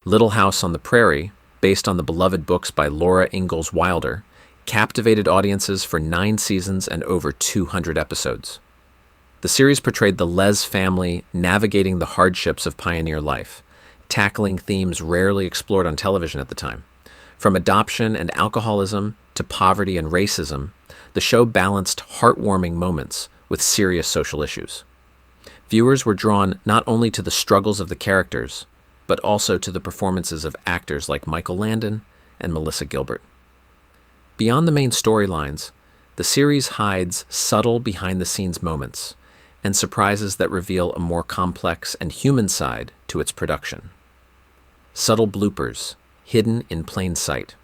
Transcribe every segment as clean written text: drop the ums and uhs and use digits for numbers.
Little House on the Prairie, based on the beloved books by Laura Ingalls Wilder, captivated audiences for 9 seasons and over 200 episodes. The series portrayed the Les family navigating the hardships of pioneer life, tackling themes rarely explored on television at the time. From adoption and alcoholism to poverty and racism, the show balanced heartwarming moments with serious social issues. Viewers were drawn not only to the struggles of the characters, but also to the performances of actors like Michael Landon and Melissa Gilbert. Beyond the main storylines, the series hides subtle behind-the-scenes moments and surprises that reveal a more complex and human side to its production. Subtle bloopers, hidden in plain sight.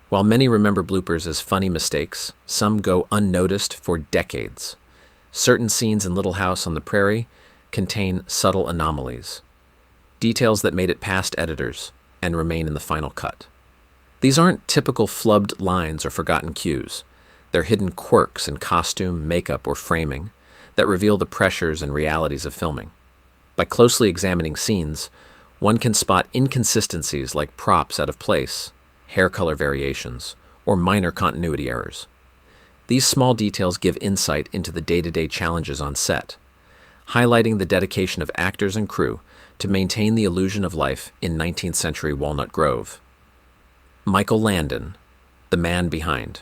While many remember bloopers as funny mistakes, some go unnoticed for decades. Certain scenes in Little House on the Prairie contain subtle anomalies, details that made it past editors and remain in the final cut. These aren't typical flubbed lines or forgotten cues. They're hidden quirks in costume, makeup, or framing that reveal the pressures and realities of filming. By closely examining scenes, one can spot inconsistencies like props out of place, hair color variations, or minor continuity errors. These small details give insight into the day-to-day challenges on set, highlighting the dedication of actors and crew to maintain the illusion of life in 19th century Walnut Grove. Michael Landon, the man behind.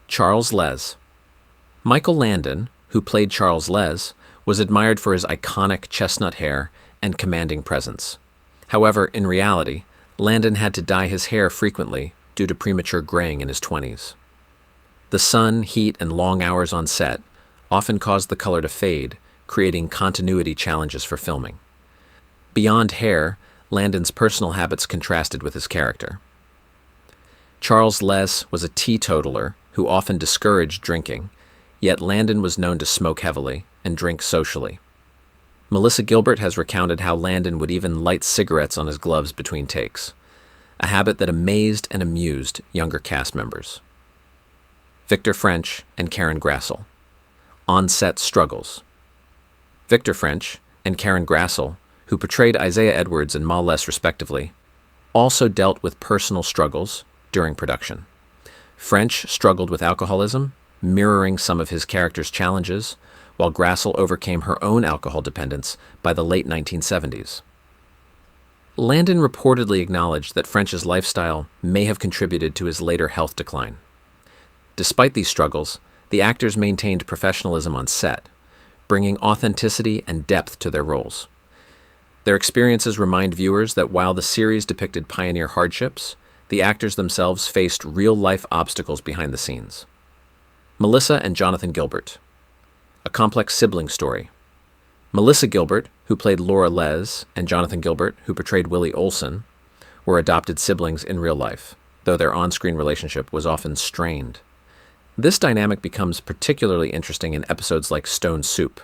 Charles Les. Michael Landon, who played Charles Les, was admired for his iconic chestnut hair and commanding presence. However, in reality, Landon had to dye his hair frequently due to premature graying in his 20s. The sun, heat, and long hours on set often caused the color to fade, creating continuity challenges for filming. Beyond hair, Landon's personal habits contrasted with his character. Charles Les was a teetotaler who often discouraged drinking, yet Landon was known to smoke heavily and drink socially. Melissa Gilbert has recounted how Landon would even light cigarettes on his gloves between takes, a habit that amazed and amused younger cast members. Victor French and Karen Grassel. On-set struggles. Victor French and Karen Grassel, who portrayed Isaiah Edwards and Ma Les respectively, also dealt with personal struggles during production. French struggled with alcoholism, mirroring some of his character's challenges, while Grassel overcame her own alcohol dependence by the late 1970s. Landon reportedly acknowledged that French's lifestyle may have contributed to his later health decline. Despite these struggles, the actors maintained professionalism on set, bringing authenticity and depth to their roles. Their experiences remind viewers that while the series depicted pioneer hardships, the actors themselves faced real-life obstacles behind the scenes. Melissa and Jonathan Gilbert. A complex sibling story. Melissa Gilbert, who played Laura Les, and Jonathan Gilbert, who portrayed Willie Olson, were adopted siblings in real life, though their on-screen relationship was often strained. This dynamic becomes particularly interesting in episodes like Stone Soup,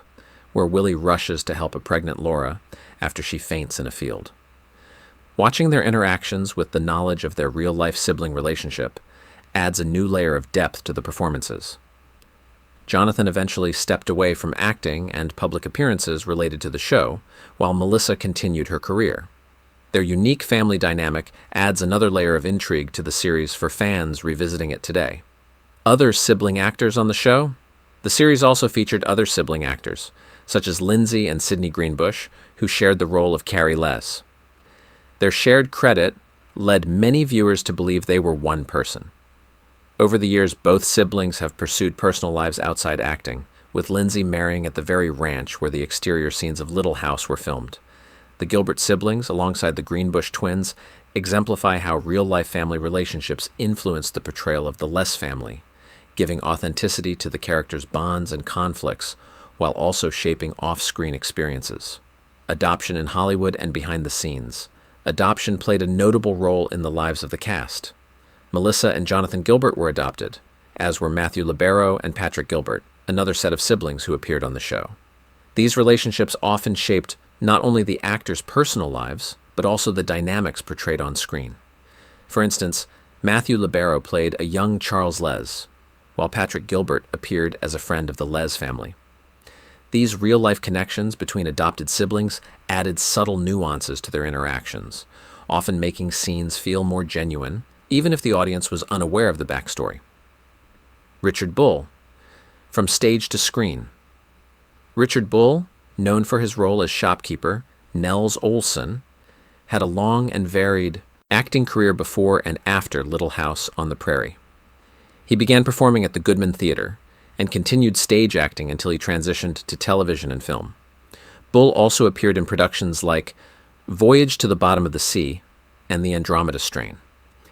where Willie rushes to help a pregnant Laura after she faints in a field. Watching their interactions with the knowledge of their real-life sibling relationship adds a new layer of depth to the performances. Jonathan eventually stepped away from acting and public appearances related to the show, while Melissa continued her career. Their unique family dynamic adds another layer of intrigue to the series for fans revisiting it today. Other sibling actors on the show? The series also featured other sibling actors, such as Lindsay and Sidney Greenbush, who shared the role of Carrie Les. Their shared credit led many viewers to believe they were one person. Over the years, both siblings have pursued personal lives outside acting, with Lindsay marrying at the very ranch where the exterior scenes of Little House were filmed. The Gilbert siblings, alongside the Greenbush twins, exemplify how real-life family relationships influence the portrayal of the Les family, giving authenticity to the characters' bonds and conflicts, while also shaping off-screen experiences. Adoption in Hollywood and behind the scenes. Adoption played a notable role in the lives of the cast. Melissa and Jonathan Gilbert were adopted, as were Matthew Libero and Patrick Gilbert, another set of siblings who appeared on the show. These relationships often shaped not only the actors' personal lives, but also the dynamics portrayed on screen. For instance, Matthew Libero played a young Charles Les, while Patrick Gilbert appeared as a friend of the Les family. These real-life connections between adopted siblings added subtle nuances to their interactions, often making scenes feel more genuine, even if the audience was unaware of the backstory. Richard Bull, From Stage to Screen. Richard Bull, known for his role as shopkeeper Nels Olson, had a long and varied acting career before and after Little House on the Prairie. He began performing at the Goodman Theater and continued stage acting until he transitioned to television and film. Bull also appeared in productions like Voyage to the Bottom of the Sea and The Andromeda Strain.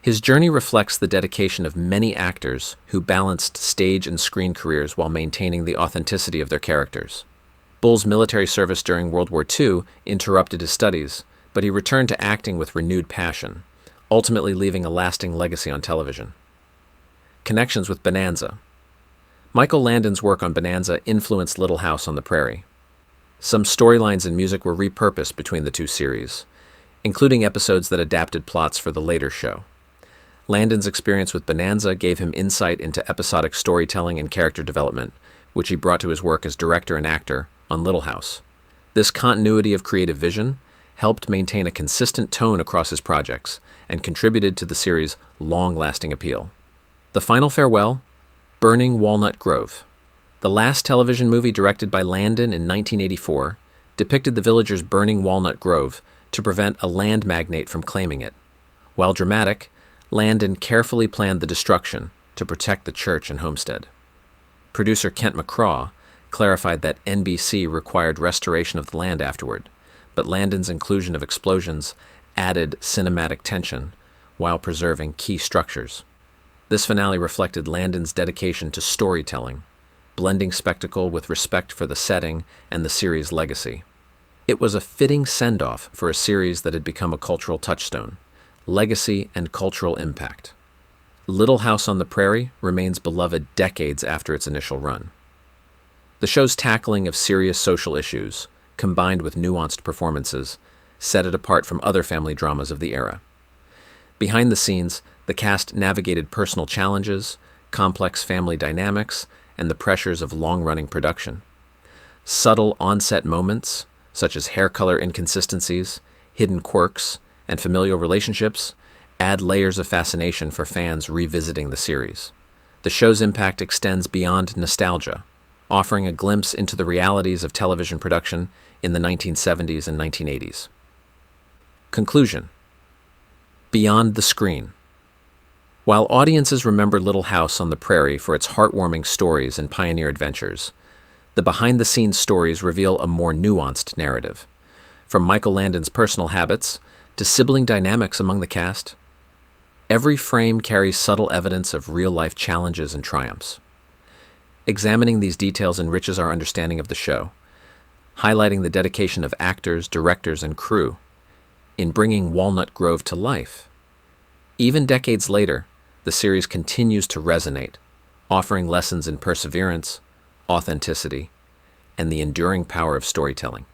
His journey reflects the dedication of many actors who balanced stage and screen careers while maintaining the authenticity of their characters. Bull's military service during World War II interrupted his studies, but he returned to acting with renewed passion, ultimately leaving a lasting legacy on television. Connections with Bonanza. Michael Landon's work on Bonanza influenced Little House on the Prairie. Some storylines and music were repurposed between the two series, including episodes that adapted plots for the later show. Landon's experience with Bonanza gave him insight into episodic storytelling and character development, which he brought to his work as director and actor on Little House. This continuity of creative vision helped maintain a consistent tone across his projects and contributed to the series' long-lasting appeal. The final farewell, Burning Walnut Grove. The last television movie directed by Landon in 1984 depicted the villagers burning Walnut Grove to prevent a land magnate from claiming it. While dramatic, Landon carefully planned the destruction to protect the church and homestead. Producer Kent McCraw clarified that NBC required restoration of the land afterward, but Landon's inclusion of explosions added cinematic tension while preserving key structures. This finale reflected Landon's dedication to storytelling, blending spectacle with respect for the setting and the series' legacy. It was a fitting send-off for a series that had become a cultural touchstone, legacy and cultural impact. Little House on the Prairie remains beloved decades after its initial run. The show's tackling of serious social issues, combined with nuanced performances, set it apart from other family dramas of the era. Behind the scenes, the cast navigated personal challenges, complex family dynamics, and the pressures of long-running production. Subtle on-set moments, such as hair color inconsistencies, hidden quirks, and familial relationships, add layers of fascination for fans revisiting the series. The show's impact extends beyond nostalgia, offering a glimpse into the realities of television production in the 1970s and 1980s. Conclusion. Beyond the screen. While audiences remember Little House on the Prairie for its heartwarming stories and pioneer adventures, the behind-the-scenes stories reveal a more nuanced narrative. From Michael Landon's personal habits to sibling dynamics among the cast, every frame carries subtle evidence of real-life challenges and triumphs. Examining these details enriches our understanding of the show, highlighting the dedication of actors, directors, and crew in bringing Walnut Grove to life. Even decades later, the series continues to resonate, offering lessons in perseverance, authenticity, and the enduring power of storytelling.